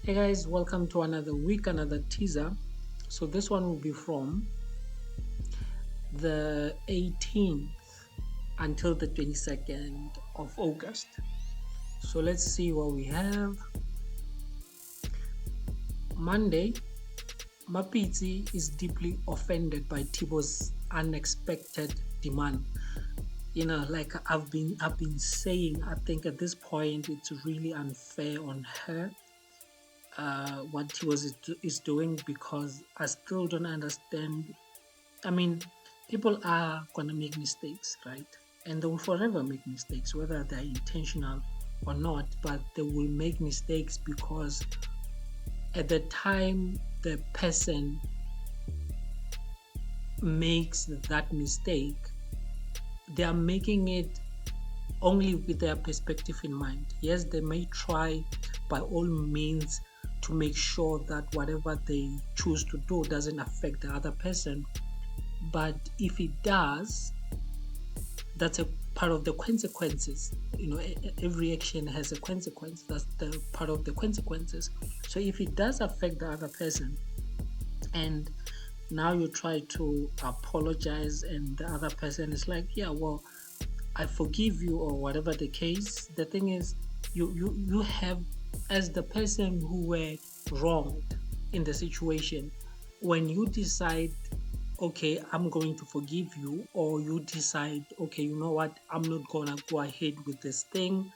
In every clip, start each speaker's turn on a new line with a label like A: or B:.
A: Hey guys, welcome to another week, another teaser. So this one will be from the 18th until the 22nd of August. So let's see what we have. Monday, Mapitsi is deeply offended by Tibo's unexpected demand. Like I've been saying, I think at this point it's really unfair on her what is doing, because I still don't understand. I mean, people are gonna make mistakes, right? And they will forever make mistakes, whether they're intentional or not, but they will make mistakes because at the time the person makes that mistake, they are making it only with their perspective in mind. Yes, they may try by all means to make sure that whatever they choose to do doesn't affect the other person. But if it does, that's a part of the consequences. Every action has a consequence. That's the part of the consequences. So if it does affect the other person, and now you try to apologize, and the other person is like, yeah, well, I forgive you, or whatever the case. The thing is, you have, as the person who were wronged in the situation, when you decide, okay, I'm going to forgive you, or you decide, okay, you know what, I'm not gonna go ahead with this thing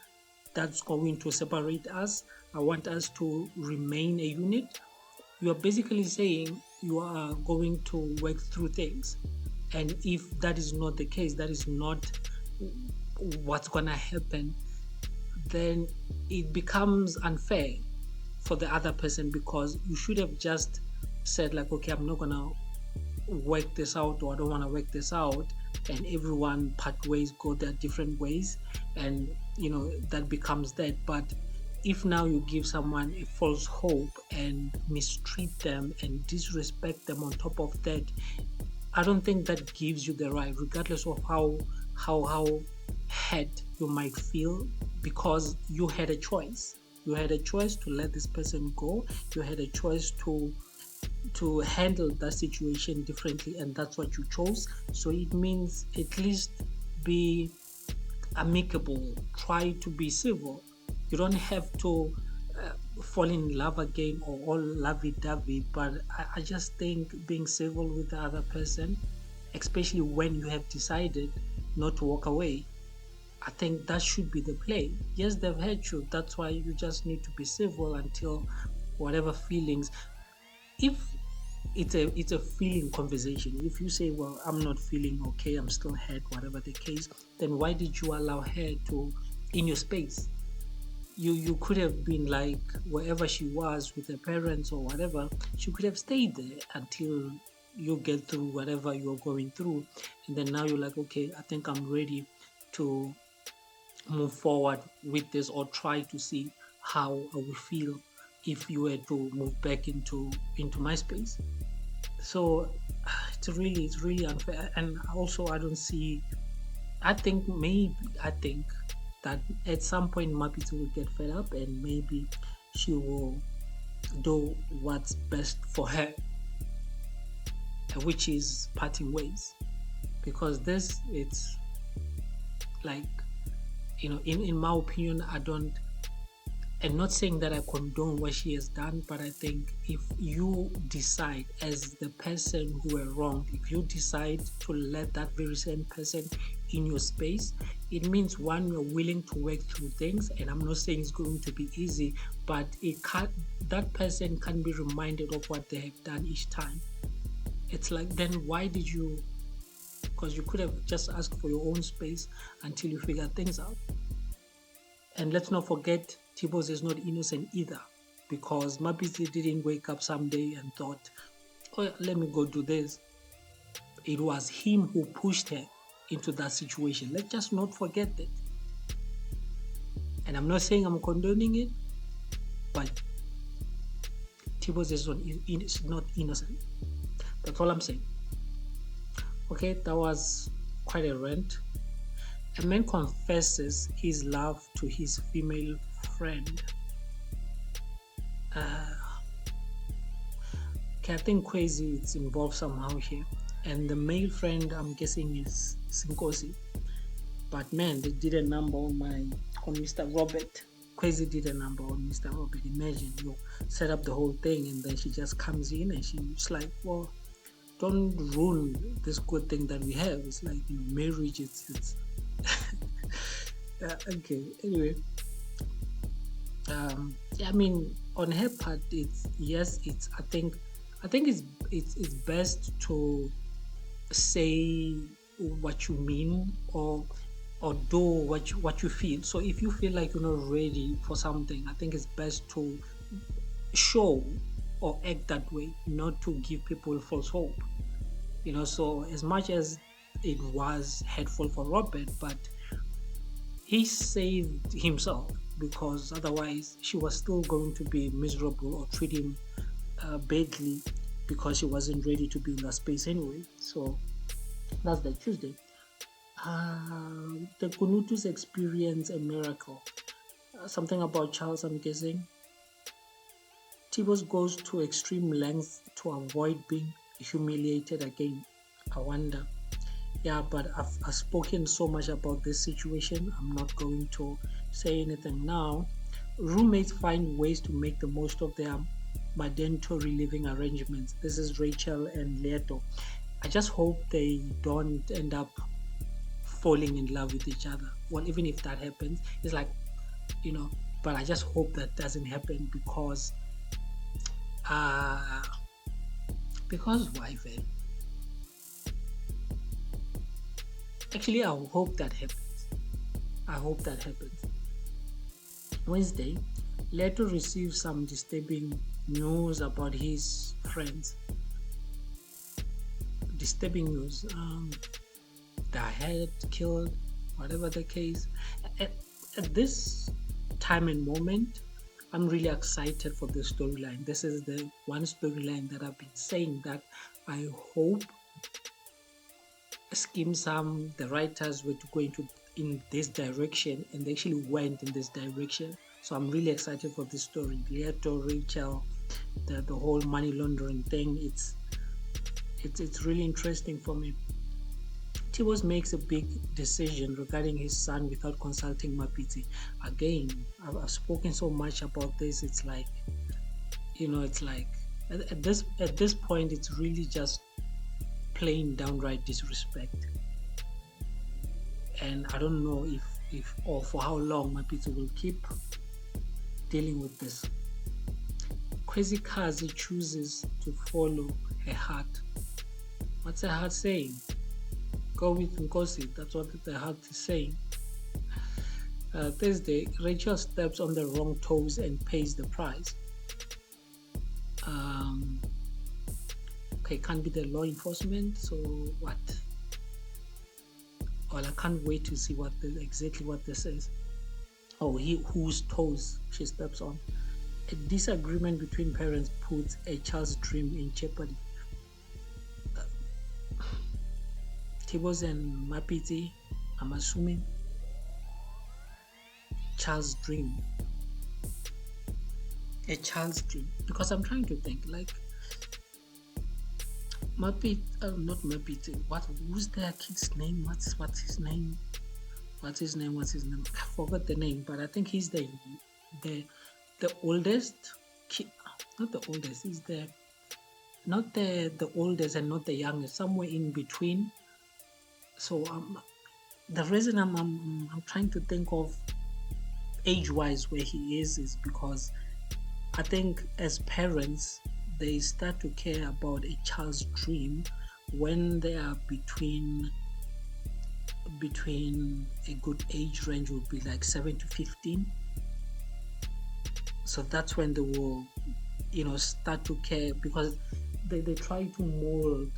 A: that's going to separate us. I want us to remain a unit. You are basically saying you are going to work through things. And if that is not the case, that is not what's gonna happen, then it becomes unfair for the other person, because you should have just said, like, okay, I'm not gonna work this out, or I don't want to work this out, and everyone part ways, go their different ways, and that becomes that. But if now you give someone a false hope and mistreat them and disrespect them on top of that, I don't think that gives you the right, regardless of how hurt you might feel, because you had a choice. You had a choice to let this person go. You had a choice to handle that situation differently, and that's what you chose. So it means at least be amicable, try to be civil. You don't have to fall in love again or all lovey-dovey, but I just think being civil with the other person, especially when you have decided not to walk away, I think that should be the play. Yes, they've hurt you, that's why you just need to be civil until whatever feelings, if it's a feeling conversation. If you say, well, I'm not feeling okay, I'm still hurt, whatever the case, then why did you allow her to in your space? You could have been like wherever she was with her parents or whatever. She could have stayed there until you get through whatever you're going through, and then now you're like, okay, I think I'm ready to move forward with this, or try to see how I would feel if you were to move back into my space. So it's really unfair. And also, I don't see, I think that at some point Mapiti will get fed up, and maybe she will do what's best for her, which is parting ways. Because this, it's like, in my opinion, I don't, and not saying that I condone what she has done, but I think if you decide, as the person who were wronged, if you decide to let that very same person in your space, it means, one, you're willing to work through things. And I'm not saying it's going to be easy, but it can't, that person can be reminded of what they have done each time. It's like, then why did you? Because you could have just asked for your own space until you figure things out. And let's not forget, Tibos is not innocent either, because Mapiti didn't wake up someday and thought, oh, let me go do this. It was him who pushed her into that situation. Let's just not forget that. And I'm not saying I'm condoning it, but Tibos is not innocent. That's all I'm saying. Okay, that was quite a rant. A man confesses his love to his female friend. Uh, okay, I think Crazy it's involved somehow here. And the male friend I'm guessing is Sinkosi. But man, they did a number on Mr. Robert. Crazy did a number on Mr. Robert. Imagine you set up the whole thing and then she just comes in and she's like, well, don't ruin this good thing that we have. It's like, marriage. It's okay. Anyway, yeah, I mean, on her part, it's yes. I think it's best to say what you mean or do what you feel. So if you feel like you're not ready for something, I think it's best to show or act that way, not to give people false hope. So as much as it was hurtful for Robert, but he saved himself, because otherwise she was still going to be miserable or treat him badly, because she wasn't ready to be in that space anyway. So that's the Tuesday. The Kunutus experience a miracle. Something about Charles, I'm guessing. Tibos goes to extreme lengths to avoid being humiliated again. I wonder. Yeah, but I've spoken so much about this situation. I'm not going to say anything now. Roommates find ways to make the most of their mandatory living arrangements. This is Rachel and Leto. I just hope they don't end up falling in love with each other. Well, even if that happens, it's like, you know, but I just hope that doesn't happen, uh because why then? Actually, I hope that happens. I hope that happens. Wednesday, Leto receives some disturbing news about his friends. Disturbing news. Died, killed, whatever the case. At, at this time and moment, I'm really excited for the storyline. This is the one storyline that I've been saying that I hope Skeem Saam, the writers were to go into in this direction, and they actually went in this direction. So I'm really excited for this story. Leto, Rachel, the whole money laundering thing. It's really interesting for me. Tibos makes a big decision regarding his son without consulting Mapiti. Again, I've spoken so much about this. It's like, it's like at this point, it's really just plain downright disrespect. And I don't know if or for how long Mapiti will keep dealing with this. Crazy Kazi chooses to follow her heart. What's her heart saying? Go with Nkosi. That's what the heart is saying. Thursday, Rachel steps on the wrong toes and pays the price. Okay, can't be the law enforcement. So what? Well, I can't wait to see exactly what this is. Oh, whose toes she steps on. A disagreement between parents puts a child's dream in jeopardy. Tibos and Mapiti, I'm assuming. Child's dream. A child's dream. Because I'm trying to think, like, Mapiti, not Mapiti. Who's their kid's name? What's his name? What's his name? I forgot the name, but I think he's the oldest kid. Not the oldest. He's the not the oldest and not the youngest. Somewhere in between. So the reason I'm trying to think of age-wise where he is because I think as parents they start to care about a child's dream when they are between a good age range would be like 7 to 15. So that's when they will start to care, because they try to mold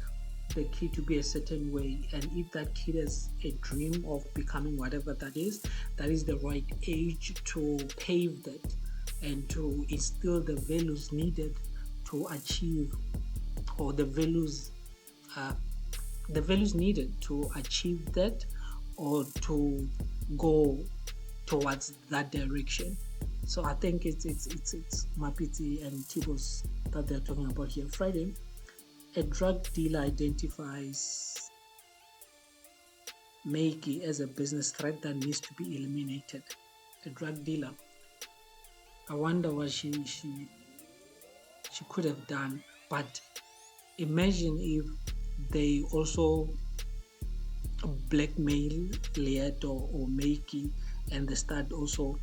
A: the kid to be a certain way, and if that kid has a dream of becoming whatever that is the right age to pave that and to instill the values needed to achieve, or the values needed to achieve that or to go towards that direction. So I think it's Mapiti and Tibos that they're talking about here. Friday, a drug dealer identifies Meiki as a business threat that needs to be eliminated. A drug dealer. I wonder what she could have done. But imagine if they also blackmail Lieto or Meiki and they start also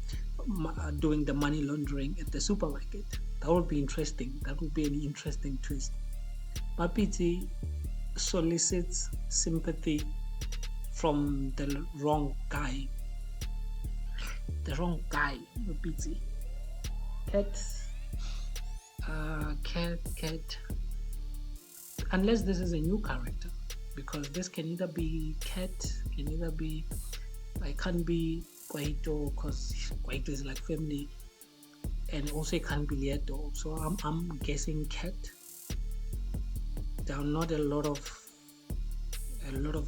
A: doing the money laundering at the supermarket. That would be interesting. That would be an interesting twist. Mapiti solicits sympathy from the wrong guy. The wrong guy, Mapiti. Cat, cat. Unless this is a new character, because this can either be Cat, can either be. I can't be Kwaito because Kwaito is like family, and also it can't be Lieto. So I'm guessing Cat. There are not a lot of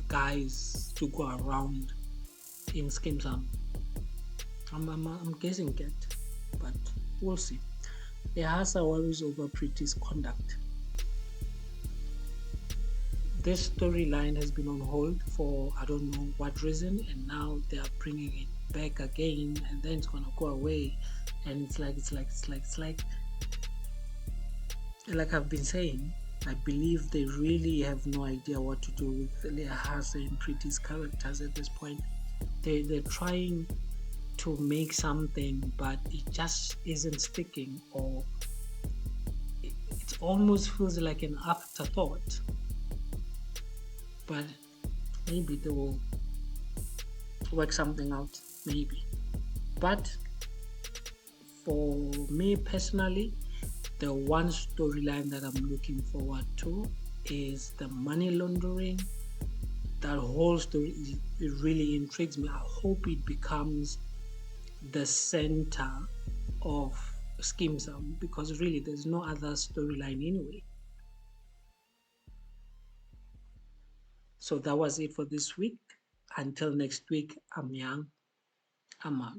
A: guys to go around in Skeem Saam. I'm guessing Cat, but we'll see. Ehasa worries over Pretty's conduct. This storyline has been on hold for I don't know what reason, and now they are bringing it back again, and then it's gonna go away, and like I've been saying. I believe they really have no idea what to do with Leahasa and Pretty's characters at this point. They're trying to make something, but it just isn't sticking, or it almost feels like an afterthought. But maybe they will work something out, maybe. But for me personally, the one storyline that I'm looking forward to is the money laundering. That whole story, it really intrigues me. I hope it becomes the center of Skeem Saam, because really there's no other storyline anyway. So that was it for this week. Until next week, I'm Young. I'm out.